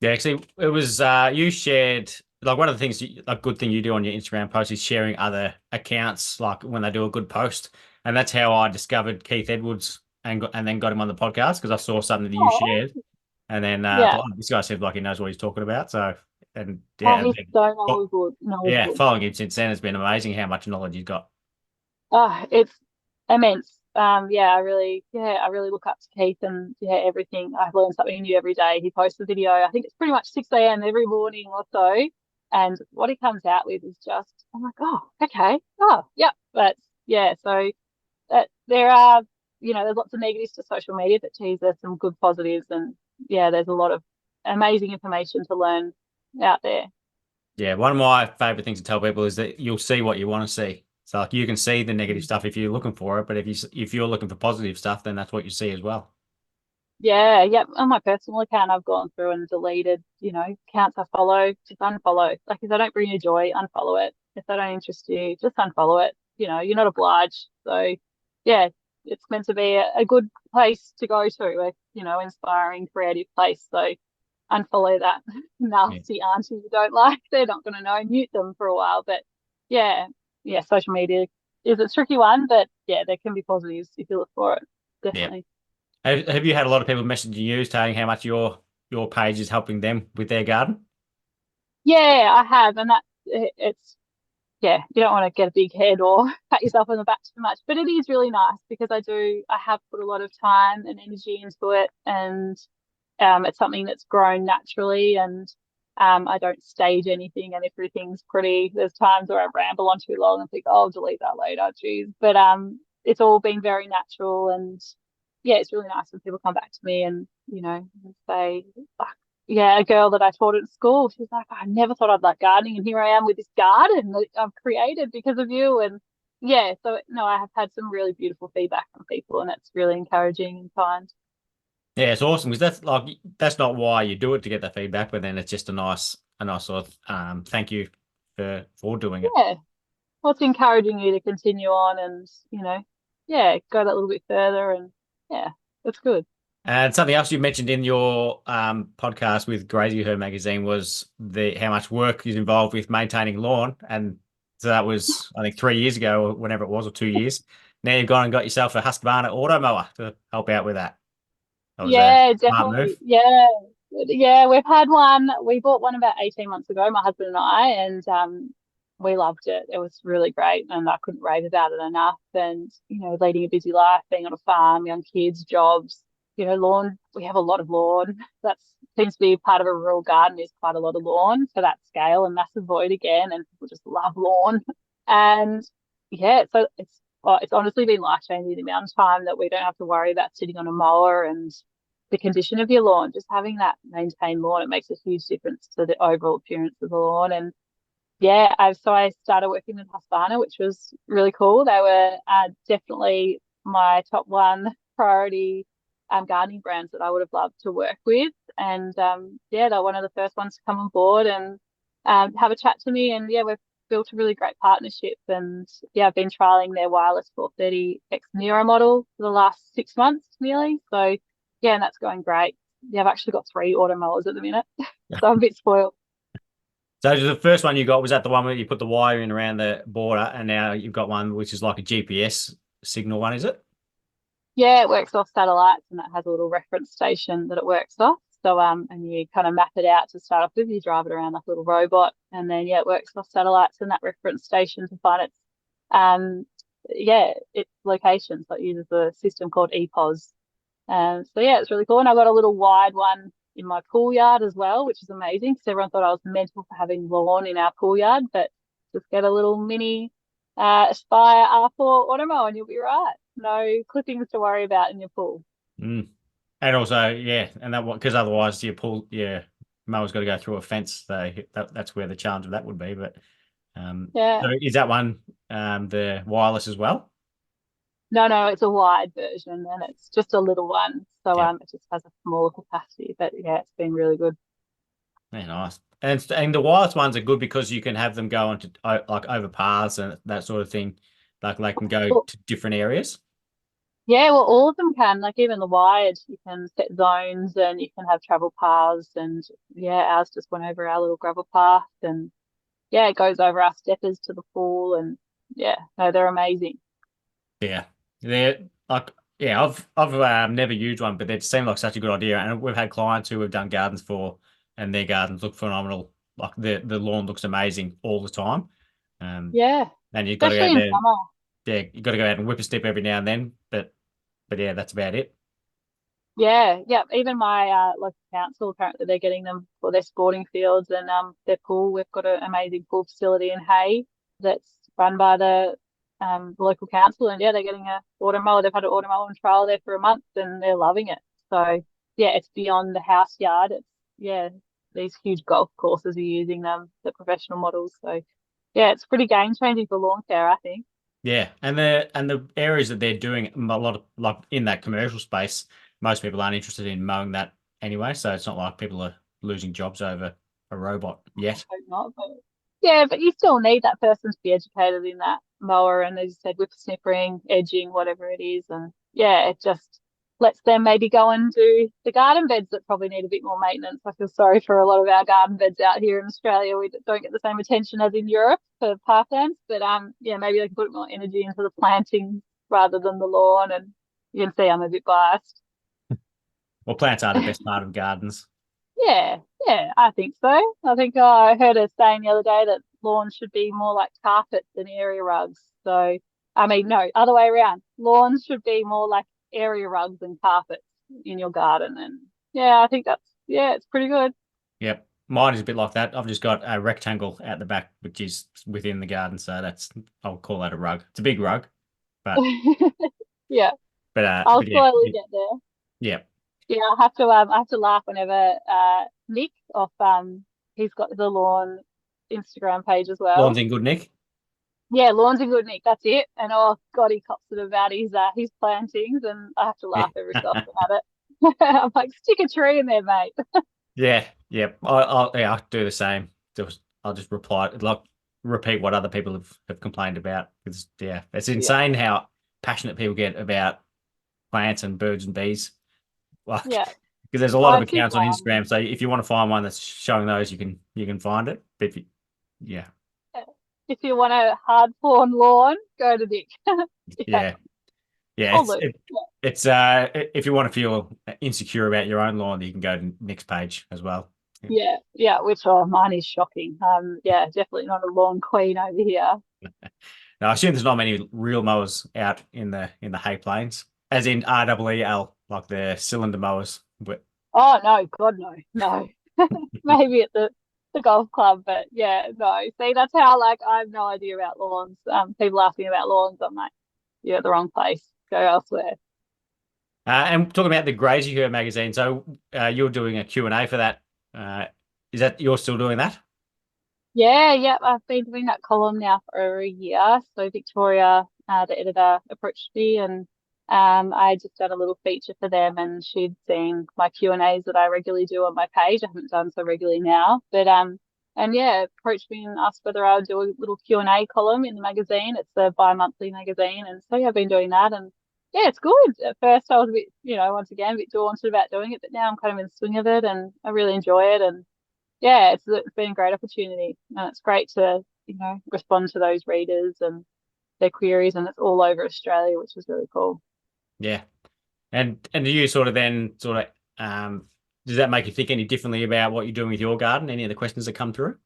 S1: Yeah, actually, it was you shared like one of the things a good thing you do on your Instagram post is sharing other accounts, like when they do a good post, and that's how I discovered Keith Edwards and then got him on the podcast because I saw something that you
S2: Oh,
S1: shared, and then
S2: yeah.
S1: thought, "Oh, this guy seems like he knows what he's talking about." So and
S2: Oh,
S1: yeah,
S2: he's so
S1: oh,
S2: knowledgeable.
S1: yeah,
S2: Knowledgeable.
S1: following him since then has been amazing how much knowledge he's got.
S2: Oh, it's immense. I really look up to Keith, and yeah, everything. I've learned something new every day. He posts a video. I think it's pretty much 6 a.m. every morning or so. And what he comes out with is just, I'm like, oh, okay. Oh, yeah. But yeah, so there are, there's lots of negatives to social media, but geez, there's some good positives. And yeah, there's a lot of amazing information to learn out there.
S1: Yeah, one of my favorite things to tell people is that you'll see what you want to see. So like you can see the negative stuff if you're looking for it, but if you're looking for positive stuff, then that's what you see as well.
S2: Yeah, yep. On my personal account, I've gone through and deleted, accounts I follow, just unfollow. Like if they don't bring you joy, unfollow it. If they don't interest you, just unfollow it. You're not obliged. So yeah, it's meant to be a good place to go to, inspiring, creative place. So unfollow that
S1: Yeah.
S2: nasty auntie you don't like. They're not going to know. Mute them for a while. But yeah, yeah, social media is a tricky one, but yeah, there can be positives if you look for it.
S1: Yeah.
S2: Definitely.
S1: Have you had a lot of people messaging you saying how much your page is helping them with their garden?
S2: Yeah, I have, and it's yeah, you don't want to get a big head or pat yourself on the back too much, but it is really nice because I have put a lot of time and energy into it, and it's something that's grown naturally, and I don't stage anything, and everything's pretty. There's times where I ramble on too long and think, oh, I'll delete that later, geez, but it's all been very natural, and yeah, it's really nice when people come back to me and say, like, yeah, a girl that I taught at school, she's like, I never thought I'd like gardening, and here I am with this garden that I've created because of you. And yeah, so no, I have had some really beautiful feedback from people, and it's really encouraging and kind.
S1: Yeah, it's awesome because that's not why you do it to get that feedback, but then it's just a nice sort of thank you for doing it.
S2: Yeah, well, it's encouraging you to continue on and yeah, go that little bit further, and yeah, it's good.
S1: And something else you mentioned in your podcast with Graziher magazine was the how much work is involved with maintaining lawn, and so that was I think 3 years ago, or whenever it was, or 2 years. Now you've gone and got yourself a Husqvarna auto mower to help out with that. That was a
S2: Yeah,
S1: smart
S2: definitely.
S1: move.
S2: Yeah. Yeah, we've had one. We bought one about 18 months ago, my husband and I, and we loved it. It was really great, and I couldn't rave about it enough. And, leading a busy life, being on a farm, young kids, jobs, lawn, we have a lot of lawn. That seems to be part of a rural garden is quite a lot of lawn for that scale, and massive void again, and people just love lawn. And yeah, so it's honestly been life changing the amount of time that we don't have to worry about sitting on a mower and the condition of your lawn. Just having that maintained lawn, it makes a huge difference to the overall appearance of the lawn. And yeah, I started working with Husqvarna, which was really cool. They were definitely my top one priority gardening brands that I would have loved to work with. And yeah, they're one of the first ones to come on board and have a chat to me. And yeah, we've built a really great partnership. And yeah, I've been trialing their wireless 430X Nero model for the last 6 months nearly. So yeah, and that's going great. Yeah, I've actually got 3 auto mowers at the minute, so I'm a bit spoiled.
S1: So the first one you got was that the one where you put the wire in around the border, and now you've got one which is like a GPS signal one, is it?
S2: Yeah, it works off satellites, and it has a little reference station that it works off. So and you kind of map it out to start off with. You drive it around like a little robot, and then yeah, it works off satellites and that reference station to find um its location. So it uses a system called EPOS. So yeah, it's really cool. And I've got a little wide one in my pool yard as well, which is amazing because everyone thought I was mental for having lawn in our pool yard, but just get a little mini Aspire R4 Automo and you'll be right. No clippings to worry about in your pool.
S1: Mm. And also, yeah, and that because otherwise your pool, yeah, mower's got to go through a fence. So that's where the challenge of that would be. But
S2: Yeah.
S1: so is that one the wireless as well?
S2: No, no, it's a wide version and it's just a little one. So
S1: Yeah,
S2: it just has a smaller capacity. But yeah, it's been really good.
S1: yeah, nice. And the wireless ones are good because you can have them go onto like over paths and that sort of thing. Like they can go
S2: Well,
S1: to different areas.
S2: yeah, well, all of them can. Like even the wired, you can set zones and you can have travel paths. And yeah, ours just went over our little gravel path, and yeah, it goes over our steppers to the pool. And yeah, no, they're amazing.
S1: Yeah, they're like yeah. I've never used one, but they seem like such a good idea. And we've had clients who have done gardens for, and their gardens look phenomenal. Like the lawn looks amazing all the time. Um,
S2: Yeah,
S1: and you've got to go
S2: especially
S1: out
S2: in
S1: there.
S2: summer.
S1: Yeah, you've got to go out and whip a step every now and then. But yeah, that's about it.
S2: Yeah, yeah. Even my local council, apparently they're getting them for their sporting fields and their pool. We've got an amazing pool facility in Hay that's run by the local council, and yeah, they're getting a auto mower. They've had an auto mower on trial there for a month, and they're loving it. So yeah, it's beyond the house yard. It's yeah, these huge golf courses are using them, the professional models. So yeah, it's pretty game changing for lawn care, I think.
S1: Yeah, and the areas that they're doing a lot of like in that commercial space, most people aren't interested in mowing that anyway. So it's not like people are losing jobs over a robot yet.
S2: Hope not, but yeah, but you still need that person to be educated in that mower and as you said, whippersnippering, edging, whatever it is. And yeah, it just lets them maybe go and do the garden beds that probably need a bit more maintenance. I feel sorry for a lot of our garden beds out here in Australia. We don't get the same attention as in Europe for parklands, but yeah, maybe they can put more energy into the planting rather than the lawn. And you can see I'm a bit biased.
S1: Well, plants are the best part of gardens.
S2: Yeah, yeah, I think so. I think I heard her saying the other day that lawns should be more like carpets than area rugs. So, I mean, no, other way around. Lawns should be more like area rugs than carpets in your garden. And yeah, I think yeah, it's pretty good.
S1: Yep. Mine is a bit like that. I've just got a rectangle out the back, which is within the garden. So I'll call that a rug. It's a big rug, but
S2: Yeah,
S1: but
S2: I'll
S1: but yeah,
S2: slowly get there.
S1: yeah.
S2: Yeah, I have to laugh whenever Nick off he's got the lawn Instagram page as
S1: Lawn's
S2: well.
S1: in good nick.
S2: Yeah, Lawns a good Nick. That's it. And oh God, he cops it about his plantings, and I have to
S1: Yeah.
S2: laugh every so often at it. I'm like, stick a tree in there, mate.
S1: Yeah, yeah. I'll do the same. I'll just reply like repeat what other people have complained about. Because yeah, it's
S2: Yeah,
S1: insane how passionate people get about plants and birds and bees. Like
S2: yeah.
S1: because there's a lot
S2: Oh,
S1: of
S2: it's his
S1: accounts on
S2: one.
S1: Instagram. So if you want to find one that's showing those, you can find it. But yeah,
S2: If you want a hard pawn lawn, go to Nick. Yeah,
S1: yeah, yeah.
S2: or
S1: It's
S2: Luke.
S1: it's if you want to feel insecure about your own lawn, you can go to Nick's page as well. Yeah.
S2: Yeah, yeah. Which mine is shocking. Yeah, definitely not a lawn queen over here.
S1: Now, I assume there's not many real mowers out in the hay plains, as in REEL, like the cylinder mowers. But
S2: Oh no, God no, no. Maybe at the golf club, but yeah, no. See, that's how like I have no idea about lawns. People ask me about lawns, I'm like, you're at the wrong place. Go elsewhere.
S1: and talking about the Graziher magazine, so you're doing a Q&A for that. Uh, is that you're still doing that?
S2: Yeah, yeah. I've been doing that column now for over a year. So Victoria, the editor, approached me and I just done a little feature for them and she'd seen my Q&As that I regularly do on my page. I haven't done so regularly now. But and yeah, approached me and asked whether I would do a little Q&A column in the magazine. It's a bi-monthly magazine. And so yeah, I've been doing that and yeah, it's good. At first I was a bit, once again, a bit daunted about doing it, but now I'm kind of in the swing of it and I really enjoy it. And yeah, it's been a great opportunity, and it's great to respond to those readers and their queries, and it's all over Australia, which is really cool.
S1: Yeah. And do you sort of then sort of does that make you think any differently about what you're doing with your garden? Any of the questions that come through?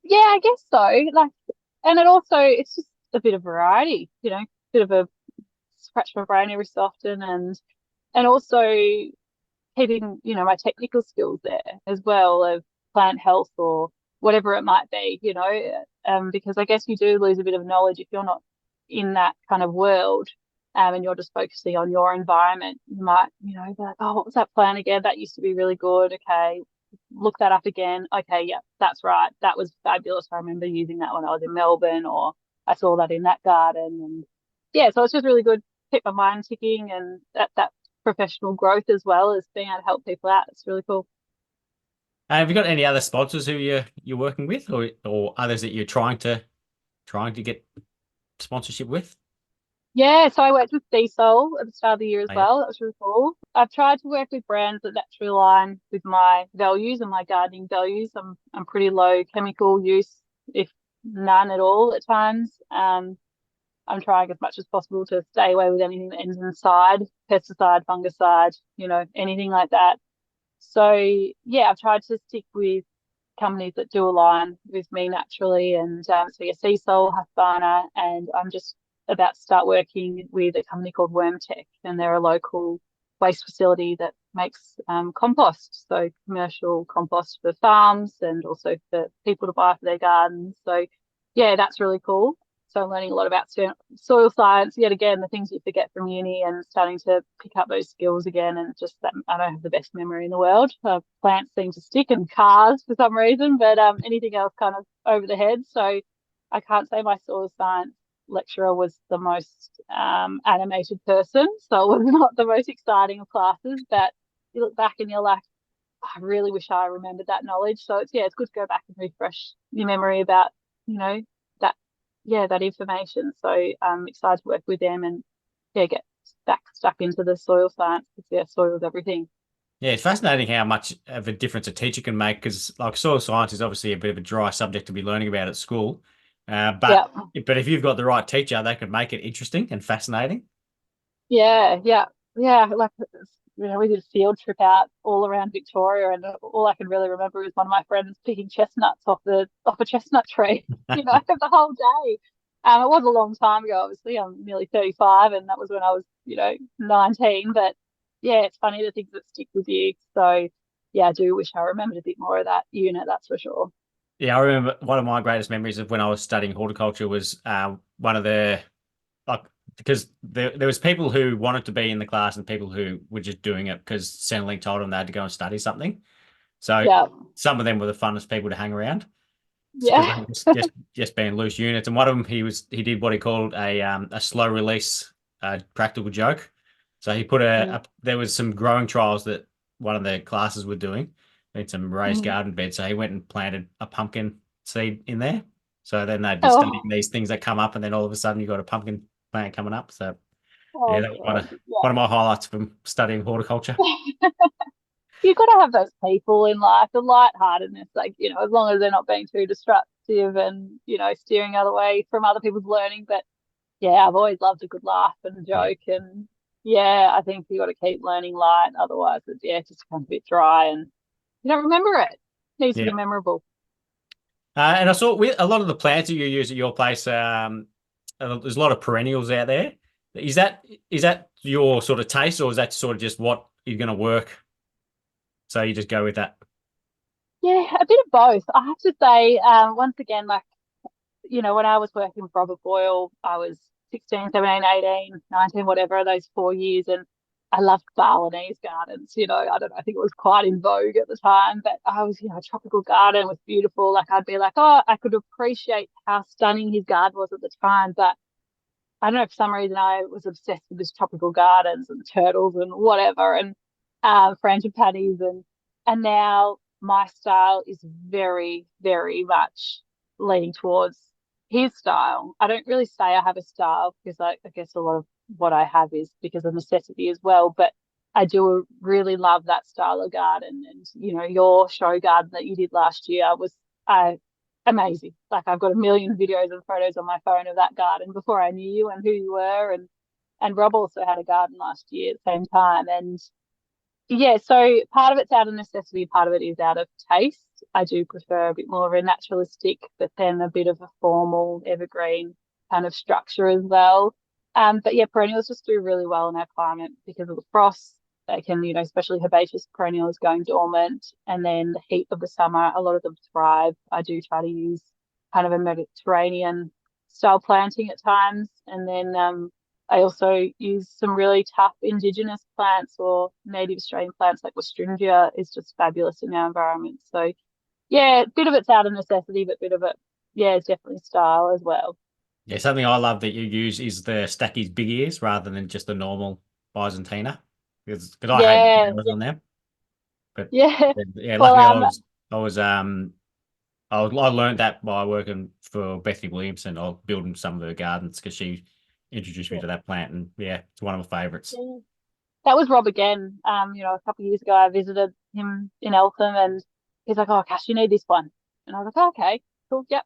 S2: Yeah, I guess so. Like, and it's just a bit of variety, bit of a scratch my brain every so often, and also keeping, my technical skills there as well of plant health or whatever it might be, because I guess you do lose a bit of knowledge if you're not in that kind of world. And you're just focusing on your environment. You might, be like, oh, what was that plant again? That used to be really good. Okay, look that up again. Okay, yeah, that's right. That was fabulous. I remember using that when I was in Melbourne, or I saw that in that garden. And yeah, so it's just really good to keep my mind ticking, and that professional growth as well as being able to help people out. It's really cool.
S1: Have you got any other sponsors who you're working with, or others that you're trying to get sponsorship with?
S2: Yeah, so I worked with Diesel at the start of the year as
S1: Oh, yeah.
S2: well. That was really cool. I've tried to work with brands that naturally align with my values and my gardening values. I'm pretty low chemical use, if none at all at times. I'm trying as much as possible to stay away with anything that ends in side, pesticide, fungicide, anything like that. So yeah, I've tried to stick with companies that do align with me naturally. And so yeah, Sea Soul, Husqvarna, and I'm just about to start working with a company called Worm Tech, and they're a local waste facility that makes compost, so commercial compost for farms and also for people to buy for their gardens. So yeah, that's really cool. So I'm learning a lot about soil science, yet again, the things you forget from uni, and starting to pick up those skills again. And just that I don't have the best memory in the world. Plants seem to stick, and cars for some reason, but anything else kind of over the head. So I can't say my soil science lecturer was the most animated person. So it was not the most exciting of classes, but you look back and you're like, I really wish I remembered that knowledge. So it's good to go back and refresh your memory about, that that information. So I'm excited to work with them and get back stuck into the soil science because soil is everything.
S1: Yeah, it's fascinating how much of a difference a teacher can make because, like, soil science is obviously a bit of a dry subject to be learning about at school. Uh,
S2: Yeah.
S1: but but if you've got the right teacher, they can make it interesting and fascinating.
S2: Yeah, yeah, yeah. Like, we did a field trip out all around Victoria, and all I can really remember is one of my friends picking chestnuts off a chestnut tree. The whole day. It was a long time ago. Obviously, I'm nearly 35, and that was when I was, 19. But yeah, it's funny the things that stick with you. So yeah, I do wish I remembered a bit more of that unit. That's for sure.
S1: Yeah, I remember one of my greatest memories of when I was studying horticulture was one of the like because there was people who wanted to be in the class and people who were just doing it because Centrelink told them they had to go and study something. So
S2: Yeah,
S1: some of them were the funnest people to hang around because they
S2: yeah.
S1: were just being loose units. And one of them he did what he called a slow release practical joke. So he put
S2: Mm,
S1: there was some growing trials that one of the classes were doing in some raised
S2: mm.
S1: garden beds. So he went and planted a pumpkin seed in there. So then they'd be studying
S2: Oh,
S1: these things that come up, and then all of a sudden you got a pumpkin plant coming up. So yeah,
S2: oh
S1: that was
S2: God.
S1: one of my highlights from studying horticulture.
S2: Yeah. You've got to have those people in life, the lightheartedness, like, as long as they're not being too destructive and, steering other way from other people's learning. But yeah, I've always loved a good laugh and a
S1: Yeah,
S2: joke. And yeah, I think you got to keep learning light. Otherwise, it just becomes a bit dry and you don't remember it. It needs to be
S1: yeah.
S2: memorable.
S1: And I saw with a lot of the plants that you use at your place, there's a lot of perennials out there. Is that is that your sort of taste, or is that sort of just what you're going to work? So you just go with that.
S2: Yeah, a bit of both. I have to say, once again, like, when I was working with Robert Boyle, I was 16, 17, 18, 19, whatever, those 4 years. And I loved Balinese gardens. I don't know, I think it was quite in vogue at the time, but I was, a tropical garden was beautiful. Like, I'd be like, oh, I could appreciate how stunning his garden was at the time. But I don't know, for some reason, I was obsessed with this tropical gardens and turtles and whatever, and frangipanis. And now my style is very, very much leaning towards his style. I don't really say I have a style because I guess a lot of what I have is because of necessity as well. But I do really love that style of garden. And, your show garden that you did last year was uh, amazing. Like, I've got a million videos and photos on my phone of that garden before I knew you and who you were. And Rob also had a garden last year at the same time. And yeah, so part of it's out of necessity, part of it is out of taste. I do prefer a bit more of a naturalistic, but then a bit of a formal evergreen kind of structure as well. But yeah, perennials just do really well in our climate because of the frost. they can, especially herbaceous perennials going dormant, and then the heat of the summer, a lot of them thrive. I do try to use kind of a Mediterranean style planting at times, and then I also use some really tough indigenous plants or native Australian plants like Westringia is just fabulous in our environment. So yeah, a bit of it's out of necessity, but a bit of it, yeah, is definitely style as well.
S1: Yeah, something I love that you use is the Stacky's big ears rather than just the normal Byzantina, because I hate the
S2: Yeah,
S1: flowers on them. But
S2: yeah.
S1: yeah,
S2: Well,
S1: luckily I was I learned that by working for Bethany Williamson. I was building some of her gardens because she introduced me
S2: yeah,
S1: to that plant, and yeah, it's one of my favorites.
S2: yeah. That was Rob again. A couple of years ago, I visited him in Eltham, and he's like, "Oh, Cash, you need this one," and I was like, oh, "Okay, cool, yep."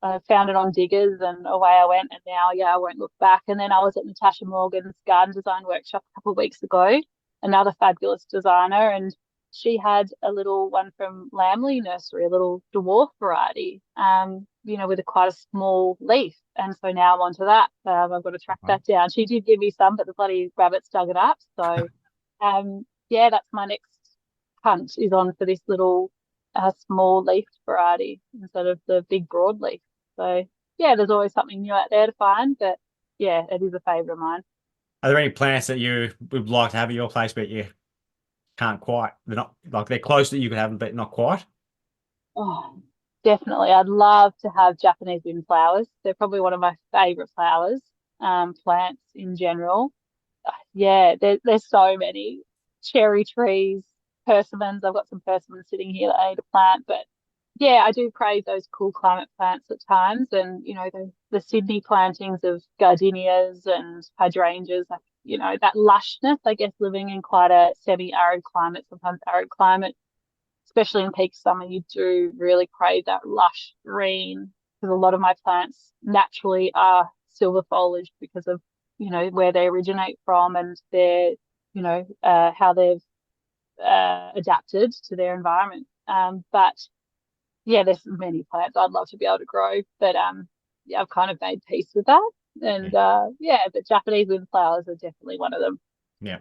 S2: I found it on Diggers, and away I went. And now, yeah, I won't look back. And then I was at Natasha Morgan's garden design workshop a couple of weeks ago, another fabulous designer, and she had a little one from Lamley Nursery, a little dwarf variety, with quite a small leaf. And so now I'm onto that. I've got to track
S1: Right.
S2: that down. She did give me some, but the bloody rabbits dug it up. So, yeah, that's my next hunt is on for this little small leafed variety instead of the big broadleaf. So, yeah, there's always something new out there to find. But yeah, it is a favourite of mine.
S1: Are there any plants that you would like to have at your place, but you can't quite? They're not like they're close that you could have them, but not quite.
S2: Oh, definitely. I'd love to have Japanese windflowers. They're probably one of my favorite flowers, plants in general. Yeah, there's so many cherry trees, persimmons. I've got some persimmons sitting here that I need to plant, but yeah, I do crave those cool climate plants at times, and the Sydney plantings of gardenias and hydrangeas, like that lushness. I guess living in quite a semi-arid climate, sometimes arid climate, especially in peak summer, you do really crave that lush green because a lot of my plants naturally are silver foliage because of where they originate from and their how they've adapted to their environment. But yeah, there's many plants I'd love to be able to grow, but yeah, I've kind of made peace with that.
S1: Yeah.
S2: And yeah, but Japanese windflowers are definitely one of them.
S1: Yeah.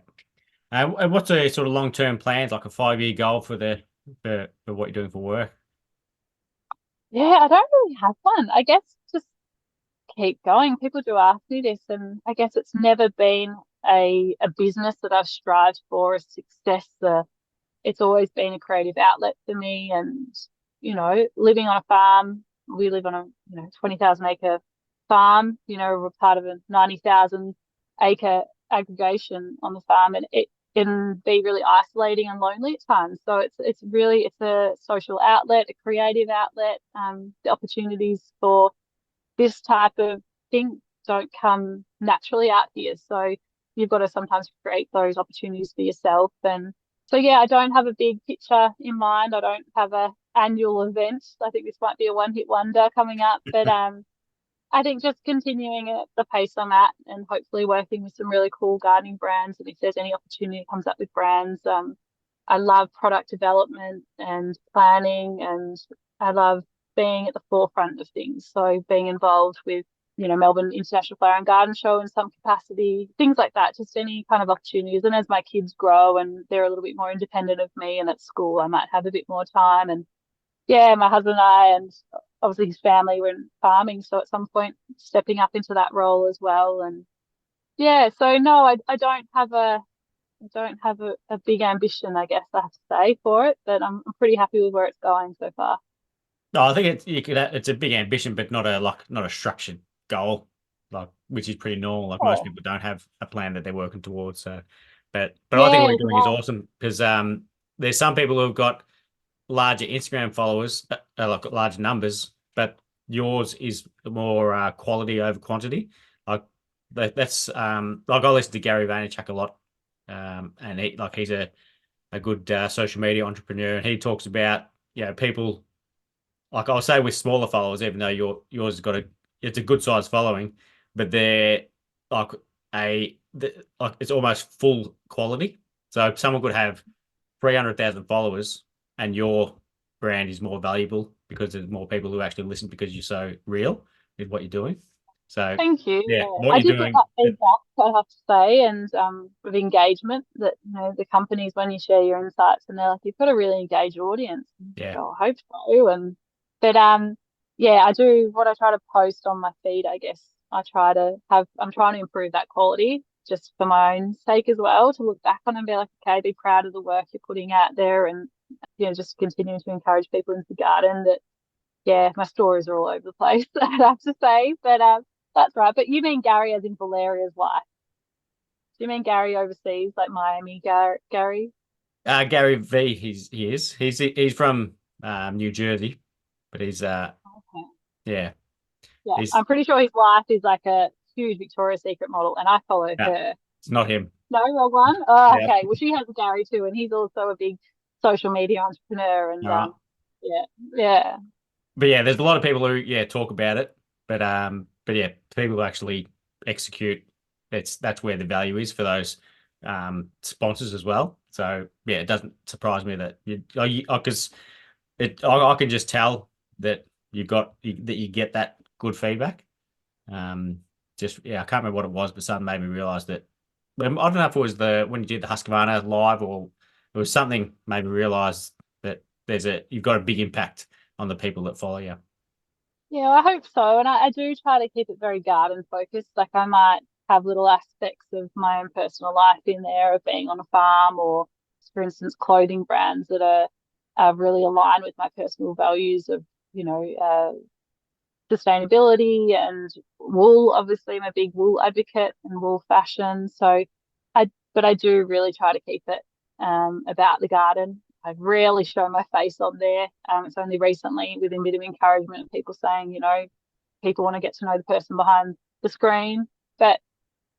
S1: And what's a sort of long-term plans, like a 5-year goal for for what you're doing for work?
S2: Yeah, I don't really have one. I guess just keep going. People do ask me this, and I guess it's never been a business that I've strived for a success. It's always been a creative outlet for me, and living on a farm. We live on a 20,000 acre farm. We're part of a 90,000 acre aggregation on the farm, and it can be really isolating and lonely at times. So it's a social outlet, a creative outlet. The opportunities for this type of thing don't come naturally out here. So you've got to sometimes create those opportunities for yourself. And so, yeah, I don't have a big picture in mind. I don't have a annual event. I think this might be a one hit wonder coming up. But I think just continuing at the pace I'm at and hopefully working with some really cool gardening brands. And if there's any opportunity that comes up with brands, I love product development and planning, and I love being at the forefront of things. So being involved with, Melbourne International Flower and Garden Show in some capacity, things like that, just any kind of opportunities. And as my kids grow and they're a little bit more independent of me and at school, I might have a bit more time. And yeah, my husband and I, and obviously his family were in farming. So at some point, stepping up into that role as well. And yeah, so no, I don't have a big ambition, I guess I have to say, for it, but I'm pretty happy with where it's going so far.
S1: No, I think it's a big ambition, but not a structured goal, like which is pretty normal. Like most
S2: Oh,
S1: people don't have a plan that they're working towards. So, but I think what
S2: yeah,
S1: you're doing is
S2: no,
S1: awesome because there's some people who've got larger Instagram followers, like large numbers, but yours is more quality over quantity. Like that's like I listen to Gary Vaynerchuk a lot, and he's a good social media entrepreneur, and he talks about people like I'll say with smaller followers, even though yours has got it's a good size following, but they're like like it's almost full quality. So someone could have 300,000 followers, and your brand is more valuable because there's more people who actually listen because you're so real with what you're doing. So
S2: Thank you.
S1: yeah,
S2: Yeah.
S1: what
S2: I
S1: you're
S2: do get
S1: doing,
S2: that feedback, I have to say, and with engagement that, the companies, when you share your insights, and they're like, you've got a really engaged audience. And I
S1: yeah,
S2: go, I hope so. But yeah, I do what I try to post on my feed, I guess. I'm trying to improve that quality just for my own sake as well, to look back on and be like, okay, be proud of the work you're putting out there, and just continue to encourage people into the garden. That yeah, my stories are all over the place, I have to say. But that's right. But you mean Gary as in Valeria's wife? Do you mean Gary overseas, like Miami Gary?
S1: Gary V. He's from New Jersey, but
S2: Okay.
S1: yeah,
S2: Yeah,
S1: he's
S2: I'm pretty sure his wife is like a huge Victoria's Secret model, and I follow
S1: no,
S2: her.
S1: it's not him.
S2: No, wrong one. Oh,
S1: Yeah,
S2: okay. Well, she has a Gary too, and he's also a big social media entrepreneur. And
S1: all right.
S2: yeah, yeah,
S1: But yeah, there's a lot of people who talk about it, but yeah, people who actually execute. That's where the value is for those sponsors as well. So yeah, it doesn't surprise me that because I can just tell that that you get that good feedback. Um, just yeah, I can't remember what it was, but something made me realize that. I don't know if it was the when you did the Husqvarna live, or it was something made me realize that you've got a big impact on the people that follow you.
S2: yeah. I hope so, and I do try to keep it very garden focused. Like I might have little aspects of my own personal life in there, of being on a farm, or for instance, clothing brands that are really aligned with my personal values of sustainability and wool. Obviously, I'm a big wool advocate and wool fashion. But I do really try to keep it about the garden. I rarely show my face on there. It's only recently, with a bit of encouragement, people saying, people want to get to know the person behind the screen. But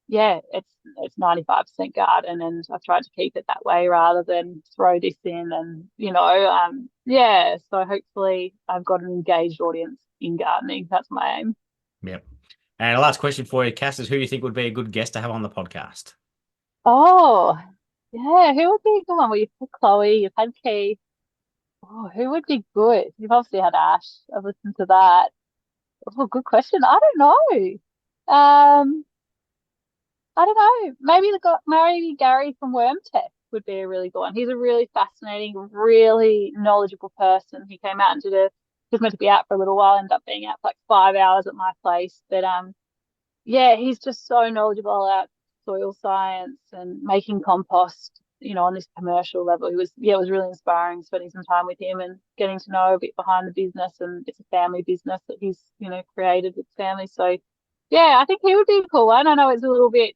S2: yeah, it's 95% garden, and I've tried to keep it that way rather than throw this in. And yeah, so hopefully I've got an engaged audience in gardening. That's my aim.
S1: Yep. And the last question for you, Cass, is who do you think would be a good guest to have on the podcast?
S2: Oh, yeah, who would be a good one? Well, you've had Chloe, you've had Keith. Oh, who would be good? You've obviously had Ash. I've listened to that. Oh, good question. I don't know. I don't know. Maybe Gary from Worm Tech would be a really good one. He's a really fascinating, really knowledgeable person. He came out and he was meant to be out for a little while, ended up being out for like 5 hours at my place. But yeah, he's just so knowledgeable about soil science and making compost, on this commercial level. It was really inspiring spending some time with him and getting to know a bit behind the business. And it's a family business that he's, created with family. So yeah, I think he would be a cool one. I know it's a little bit,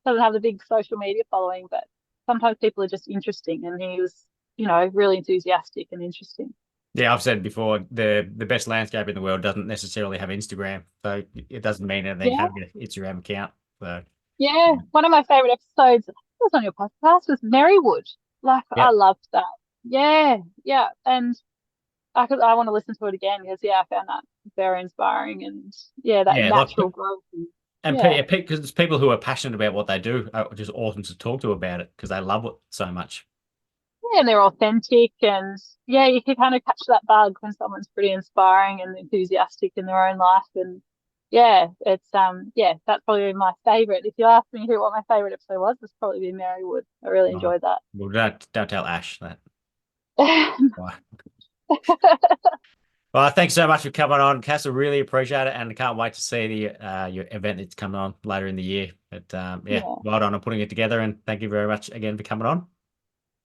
S2: doesn't have the big social media following, but sometimes people are just interesting. And he was, really enthusiastic and interesting.
S1: Yeah, I've said before, the best landscape in the world doesn't necessarily have Instagram, so it doesn't mean anything
S2: Yeah.
S1: having an Instagram account. So
S2: Yeah, one of my favorite episodes was on your podcast was Marywood. Like I
S1: yep,
S2: loved that. Yeah, yeah, and I want to listen to it again because I found that very inspiring, and yeah, that
S1: yeah, like
S2: natural growth. And,
S1: and
S2: yeah,
S1: because it's people who are passionate about what they do are just awesome to talk to about it because they love it so much.
S2: yeah, and they're authentic, and yeah, you can kind of catch that bug when someone's pretty inspiring and enthusiastic in their own life. And yeah, yeah, that's probably my favorite. If you ask me what my favorite episode was, it's probably be Marywood. I really
S1: Oh,
S2: enjoyed that.
S1: well, don't tell Ash that. Right. Well, thanks so much for coming on, Cass. I really appreciate it, and I can't wait to see the your event that's coming on later in the year. But yeah,
S2: Yeah.
S1: well done on putting it together, and thank you very much again for coming on.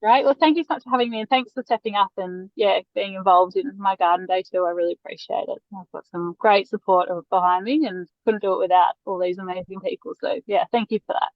S2: Right. Well, thank you so much for having me, and thanks for stepping up and being involved in my garden day too. I really appreciate it. I've got some great support behind me, and couldn't do it without all these amazing people. So yeah, thank you for that.